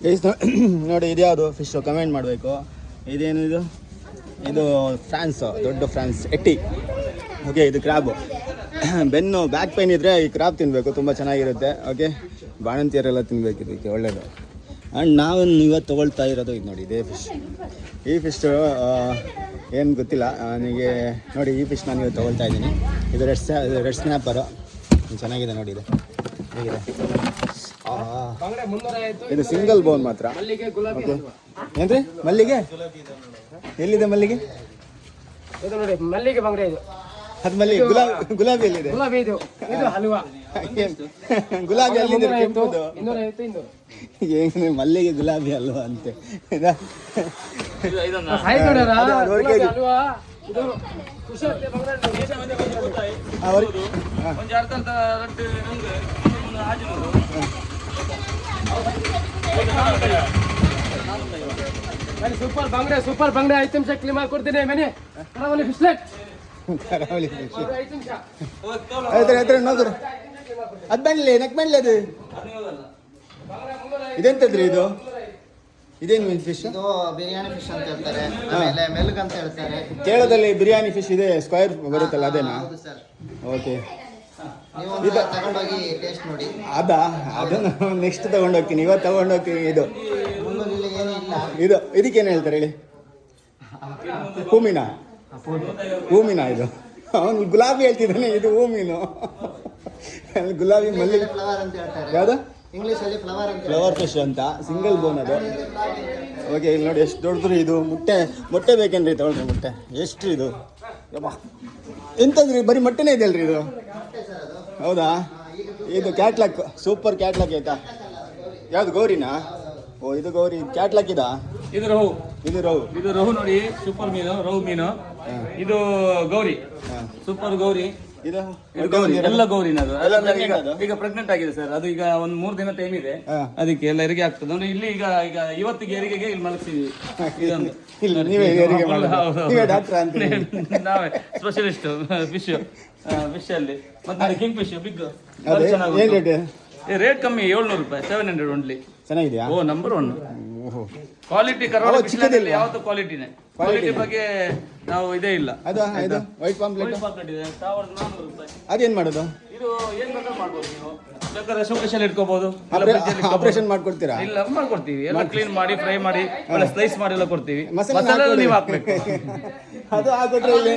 Guys ನೋಡಿ ಇದ್ಯಾವುದು fish comment ಮಾಡಬೇಕು. ಇದೇನು ಇದು ಫ್ರಾನ್ಸ್, ದೊಡ್ಡ ಫ್ರಾನ್ಸ್ ಎಟ್ಟಿ. ಓಕೆ, ಇದು ಕ್ರಾಬು. ಬೆನ್ನು ಬ್ಯಾಕ್ ಪೈನ್ ಇದ್ದರೆ ಈ ಕ್ರಾಬ್ ತಿನ್ನಬೇಕು, ತುಂಬ ಚೆನ್ನಾಗಿರುತ್ತೆ. ಓಕೆ, ಬಾಣಂತಿಯರೆಲ್ಲ ತಿನ್ನಬೇಕು, ಇದಕ್ಕೆ ಒಳ್ಳೆಯದು. ಆ್ಯಂಡ್ ನಾವು ಇವತ್ತು ತೊಗೊಳ್ತಾ ಇರೋದು ಇದು ನೋಡಿ, ಇದೇ ಫಿಶ್. ಈ ಫಿಶ್ಶು ಏನು ಗೊತ್ತಿಲ್ಲ ನನಗೆ. ನೋಡಿ, ಈ ಫಿಶ್ ನಾನು ಇವತ್ತು ತೊಗೊಳ್ತಾ ಇದ್ದೀನಿ. ಇದು ರೆಡ್ ಸ್ನ್ಯಾಪರು, ಚೆನ್ನಾಗಿದೆ ನೋಡಿ. ಇದು ಹೇಗಿದೆ? ಇದು ಸಿಂಗಲ್ ಬೋನ್ ಮಾತ್ರ. ಓಕೆ, ಏನ್ರಿ ಮಲ್ಲಿಗೆ? ಎಲ್ಲಿದೆ ಮಲ್ಲಿಗೆ? ನೋಡಿ ಮಲ್ಲಿಗೆ ಬಂಗ್ರೆ ಇದು. ಅದು ಮಲ್ಲಿಗೆ. ಗುಲಾಬಿ ಎಲ್ಲಿದೆ? ಗುಲಾಬಿ ಇದು ಹಲ್ವಾ. ಗುಲಾಬಿ ಅಲ್ಲಿದೆ. ಏನು ಮಲ್ಲಿಗೆ ಗುಲಾಬಿ ಅಲ್ವಾ ಅಂತೆ. ಸೂಪರ್ ಬಂಗ್ಡೆ 5 ನಿಮಿಷ ಕ್ಲೀನ್ ಮಾಡಿ ಕೊಡ್ತೀನಿ. ಮನೆ ಫಿಶ್ಲೆಟ್ ನೋಡ್ರಿ, ಅದು ಬಣ್ಲೆ ನಕ್ ಬಣ್ಲೆ. ಅದು ಇದೆಂತದ್ರಿ ಇದು? ಇದೇನು ಮೀನ್ ಫಿಶ್? ಇದು ಬಿರಿಯಾನಿ ಫಿಶ್ ಅಂತ ಹೇಳ್ತಾರೆ, ಆಮೇಲೆ ಮೆಲ್ಗ್ ಅಂತ ಹೇಳ್ತಾರೆ. ಕೇರಳದಲ್ಲಿ ಬಿರಿಯಾನಿ ಫಿಶ್ ಇದೆ, ಸ್ಕ್ವೇರ್ ಬರುತ್ತಲ್ಲ, ಅದೇನಾ? ಹೌದು ಸರ್. ಓಕೆ, ನೀವು ತಗೊಂಡೋಗಿ ಟೇಸ್ಟ್ ನೋಡಿ. ಅದನ್ನು ನೆಕ್ಸ್ಟ್ ತಗೊಂಡೋಗ್ತೀನಿ, ಇವತ್ತು ತಗೊಂಡೋಗ್ತೀನಿ. ಇದು ಮುಳ್ಳುಗಿಳ್ಳು ಏನೂ ಇಲ್ಲ. ಇದಕ್ಕೇನು ಹೇಳ್ತಾರೆ ಹೇಳಿ? ಹೂಮೀನಾ? ಹೂಮೀನಾ ಇದು? ಅವನು ಗುಲಾಬಿ ಹೇಳ್ತಿದ್ದಾನೆ, ಇದು ಹೂಮೀನು. ಗುಲಾಬಿ ಮಲ್ಲಿಗೆ ಫ್ಲವರ್ ಅಂತ ಹೇಳ್ತಾರೆ. ಯಾವುದು? ಇಂಗ್ಲಿಷ್ ಅಲ್ಲಿ ಫ್ಲವರ್ ಅಂತ. ಫ್ಲವರ್ ಫಿಶ್ ಅಂತ, ಸಿಂಗಲ್ ಬೋನ್ ಅದು. ಓಕೆ, ಇಲ್ಲಿ ನೋಡಿ ಎಷ್ಟು ದೊಡ್ಡದು ಇದು. ಮೊಟ್ಟೆ ಬೇಕೇನ್ರಿ? ತಗೊಳ್ರಿ ಮೊಟ್ಟೆ. ಎಷ್ಟು ಇದು? ಯಬ್ಬಾ, ಎಂತದ್ರಿ? ಬರೀ ಮೊಟ್ಟೆನೇ ಇದೆ ಅಲ್ರಿ ಇದು? ಹೌದಾ? ಇದು ಕ್ಯಾಟ್ಲಾಕ್, ಸೂಪರ್ ಕ್ಯಾಟ್ಲಾಕ್ ಆಯ್ತಾ? ಯಾವ್ದು ಗೌರಿನಾ? ಓ, ಇದು ಗೌರಿ. ಕ್ಯಾಟ್ಲಾಕ್ ಇದಾ? ಇದು ರಹು. ಇದು ರಹು ನೋಡಿ, ಸೂಪರ್ ಮೀನು, ರಹು ಮೀನು. ಇದು ಗೌರಿ, ಸೂಪರ್ ಗೌರಿ. ಇದು ಎಲ್ಲ ಗೌರಿನ. ಈಗ ಪ್ರೆಗ್ನೆಂಟ್ ಆಗಿದೆ ಸರ್. ಅದು ಈಗ ಒಂದು 3 ದಿನ ಟೈಮ್ ಇದೆ, ಅದಕ್ಕೆ ಎಲ್ಲ ಹೆರಿಗೆ ಆಗ್ತದೆ. ಅಂದ್ರೆ ಇಲ್ಲಿ ಈಗ ಇವತ್ತಿಗೆ ಹೆರಿಗೆಗೆ ಇಲ್ಲಿ ಮಲಗಿಸಿದ್ವಿ. ನಾವೇ ಸ್ಪೆಷಲಿಸ್ಟ್ ಫಿಶ್ ಅಲ್ಲಿ. ಮತ್ತೆ ಕಿಂಗ್ ಫಿಶ್ ಬಿಗ್. ರೇಟ್ ಕಮ್ಮಿ, 700 ರೂಪಾಯಿ, 700 ಓನ್ಲಿ. ಚೆನ್ನಾಗಿದೆಯಾ? ಓ, ನಂಬರ್ 1 ಕ್ವಾಲಿಟಿ. ಕರಾವಳಿ ಯಾವತ್ತು ಕ್ವಾಲಿಟಿನೇ. ಕ್ವಾಲಿಟಿ ಬಗ್ಗೆ ನಾವು ಇದೇ ಇಲ್ಲ. ಅದು ವೈಟ್ ಪಾಂಪ್ಲೆಟ್ ಇದೆ 1400 ರೂಪಾಯಿ. ಅದೇನ್ ಮಾಡೋದು? ಇದು ಏನ್ ಬೇಕಾದ್ರೂ ಮಾಡ್ಬೋದು. ನೀವು ಬೇಕಾದ್ರೆ ಶೋಕೇಶಲ್ಲಿ ಇಟ್ಕೋಬಹುದು. ಆಪರೇಷನ್ ಮಾಡ್ಕೊಡ್ತೀರಾ? ಇಲ್ಲ, ಮಾಡ್ಕೊಡ್ತೀವಿ. ಎಲ್ಲ ಕ್ಲೀನ್ ಮಾಡಿ, ಫ್ರೈ ಮಾಡಿ, ಒಳ್ಳೆ ಸ್ಲೈಸ್ ಮಾಡಿ ಎಲ್ಲ ಕೊಡ್ತೀವಿ. ಮಸಾಲೆ ನೀವು ಹಾಕ್ಬೇಕು. ಅದು ಹಾಕಿದ್ರೆ ಹೋಗ್ಲಿ.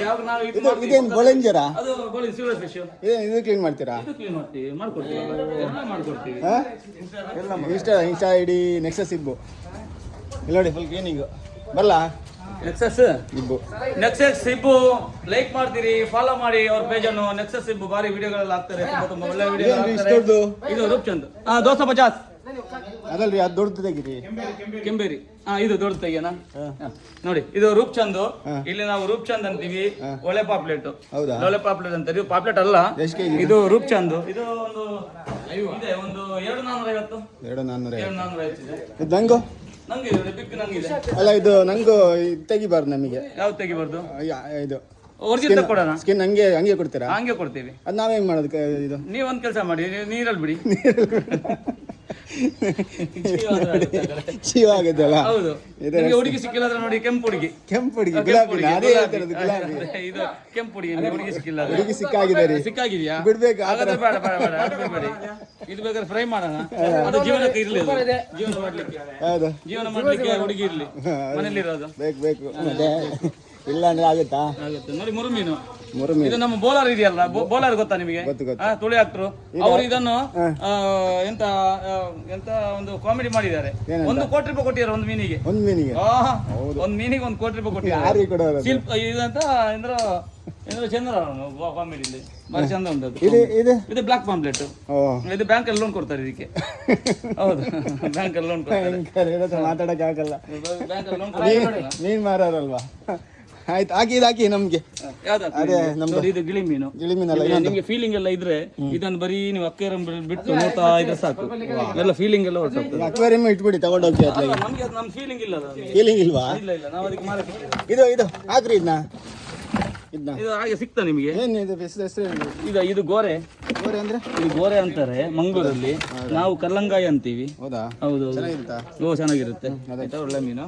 ಯಾವಾಗ ನಾವು ಇದೇನು ಬೋಳೆಂಜರ? ಅದು ಸಿಲ್ವರ್ ಫಿಶ್. ಇದು ಕ್ಲೀನ್ ಮಾಡ್ತೀರಾ? ಇದು ಕ್ಲೀನ್ ಮಾಡ್ತೀವಿ, ಮಾಡ್ಕೊಡ್ತೀವಿ, ಎಲ್ಲ ಮಾಡ್ಕೊಡ್ತೀವಿ. ಇನ್ಸ್ಟಾ ಐಡಿ ನೆಕ್ಸಸ್ ಇಬ್ಬು. ಇಲ್ಲ ನೋಡಿ, ಫುಲ್ ಕ್ಲೀನಿಂಗ್ ಬರಲ್ಲ. ನೆಕ್ಸಸ್ ಇಬ್ಬು ಲೈಕ್ ಮಾಡ್ತೀರಿ, ಫಾಲೋ ಮಾಡಿ ಅವ್ರ ಪೇಜ್ ಅನ್ನು. ನೆಕ್ಸಸ್ ಇಬ್ಬು ಬಾರಿ ವಿಡಿಯೋಗಳೆಲ್ಲ ಹಾಕ್ತಾರೆ, ತುಂಬಾ ಒಳ್ಳೆ ವಿಡಿಯೋ. ಇದು ರೂಪ್ಚಂದ್ ದೋಸ್ತ 50 ಅದಲ್ರಿ, ಅದು ದೊಡ್ಡದು ತೆಗೀರಿ. ಕೆಂಬೇರಿ. ಇದು ದೊಡ್ಡ ತೆಗಿಯೋಣ ನೋಡಿ. ಇದು ರೂಪ್ಚಂದ್. ಇಲ್ಲಿ ನಾವು ರೂಪ್ಚಂದ್ ಅಂತೀವಿ. ಒಳ್ಳೆ ಪಾಪ್ಲೆಟ್. ಒಳ್ಳೆ ಪಾಪ್ಲೆಟ್ ಅಂತೀವಿ. ಪಾಪ್ಲೆಟ್ ಅಲ್ಲ, ಇದು ರೂಪ್ಚಂದ್. ಇದು ಒಂದು 2450 ಇದೆ. ನಂಗೆ ಬಿಗ್ ನಂಗಿದೆ. ಅಲ್ಲ, ಇದು ನಂಗೂ ತೆಗಿಬಾರ್ದು. ನಮಗೆ ಯಾವ್ದು ತೆಗಿಬಾರ್ದು? ಇದು ಒರಿಜಿನಲ್ ಕೊಡೋಣ. ಸ್ಕಿನ್ ಹಂಗೆ ಕೊಡ್ತೀರಾ? ಹಂಗೆ ಕೊಡ್ತೀವಿ. ಅದು ನಾವ್ ಹೆಂಗ್ ಮಾಡೋದು? ಇದು ನೀವು ಒಂದ್ ಕೆಲಸ ಮಾಡಿ, ನೀರಲ್ಲಿ ಬಿಡಿ. ಜೀವ ಆಗುತ್ತಲ್ಲ. ಹೌದು. ಹುಡುಗಿ ಸಿಕ್ಕಿಲ್ಲ ನೋಡಿ, ಕೆಂಪು ಹುಡುಗಿ. ಗುಲಾಬಿ. ಇದು ಕೆಂಪು ಹುಡುಗಿ. ಹುಡುಗಿ ಸಿಕ್ಕಿಲ್ಲ. ಹುಡುಗಿ ಸಿಕ್ಕಾಗಿದ್ಯಾ? ಬಿಡ್ಬೇಕು. ಬೇಡ. ಇದು ಬೇಕಾದ್ರೆ ಫ್ರೈ ಮಾಡೋಣ. ಅದು ಜೀವನಕ್ಕೆ ಇರ್ಲಿ, ಜೀವನ ಮಾಡ್ಲಿಕ್ಕೆ ಹುಡುಗಿ ಇರ್ಲಿ. ಮನೇಲಿ ಇರೋದು ಬೇಕು. ಇಲ್ಲ ಅಂದ್ರೆ ಆಗುತ್ತಾ? ನೋಡಿ, ಮುರುಮೀನು. ಇದು ನಮ್ಮ ಬೋಲರ್ ಇದೆಯಲ್ಲ, ಬೋಲರ್ ಗೊತ್ತಾ ನಿಮಗೆ? ತುಳಿ ಆಕ್ಟ್ರು. ಅವರು ಇದನ್ನು ಎಂತ ಒಂದು ಕಾಮಿಡಿ ಮಾಡಿದ್ದಾರೆ. 1 ಕೋಟಿ ರೂಪಾಯಿ ಕೊಟ್ಟಿದ್ದಾರೆ ಒಂದು ಮೀನಿಗೆ. ಒಂದು ಮೀನಿಗೆ 1 ಕೋಟಿ ರೂಪಾಯಿ ಕೊಟ್ಟಿದ್ದಾರೆ. ಇದಂತ ಚಂದ್ರ ಕಾಮಿಡಿ ಬಾರಿ ಚಂದ ಉಂಟು. ಇದು ಬ್ಲಾಕ್ ಪಾಂಪ್ಲೆಟ್. ಇದು ಬ್ಯಾಂಕ್ ಅಲ್ಲಿ ಲೋನ್ ಕೊಡ್ತಾರೆ ಇದಕ್ಕೆ. ಹೌದು, ಬ್ಯಾಂಕ್ ಅಲ್ಲಿ ಲೋನ್ ಕೊಡ್ತಾರೆ. ಮಾತಾಡಕ್ ಆಗಲ್ಲ. ಬ್ಯಾಂಕ್ ಅಲ್ಲಿ ಲೋನ್ ಮೀನ್ ಮಾರಲ್ವಾ? ಆಯ್ತು, ಹಾಕಿ ನಮ್ಗೆ. ಅದೇ ನಮ್ದು ಇದು ಗಿಳಿ ಮೀನಲ್ಲ. ನಿಮ್ಗೆ ಫೀಲಿಂಗ್ ಎಲ್ಲ ಇದ್ರೆ ಇದನ್ನು ಬರೀ ನೀವು ಅಕ್ವೇರಿಯಂ ಬಿಟ್ಟು ನೋಡ್ತಾ ಇದ್ರೆ ಸಾಕು. ಎಲ್ಲ ಫೀಲಿಂಗ್ ಎಲ್ಲ ಹೊರಟೋಗ್ತದೆ. ಅಕ್ವೇರಿಯಂ ಇಟ್ಬಿಡಿ, ತಗೊಂಡೋಗಿ. ನಮ್ಗೆ ನಮ್ ಫೀಲಿಂಗ್ ಇಲ್ಲ. ಫೀಲಿಂಗ್ ಇಲ್ವಾ? ಇಲ್ಲ, ನಾವು ಅದಕ್ಕೆ ಮಾರಕ್ಕೆ. ಇದು ಹಾಕ್ರಿ. ಇದನ್ನ ಇದನ್ನ ಇದು ಹಾಗೆ ಸಿಗ್ತಾ ನಿಮಗೆ. ಏನು ಇದು ಫಿಶ್ ಹೆಸರು ಏನು? ಇದು ಗೋರೆ, ಗೋರೆ ಅಂದ್ರೆ? ಇದು ಗೋರೆ ಅಂತಾರೆ ಮಂಗಳೂರಲ್ಲಿ, ನಾವು ಕಲ್ಲಂಗಾಯಿ ಅಂತೀವಿ. ಹೌದಾ? ಹೌದು ಚೆನ್ನಾಗಿರುತ್ತಾ? ಚೆನ್ನಾಗಿರುತ್ತೆ, ಆಯ್ತಾ, ಒಳ್ಳೆ ಮೀನು.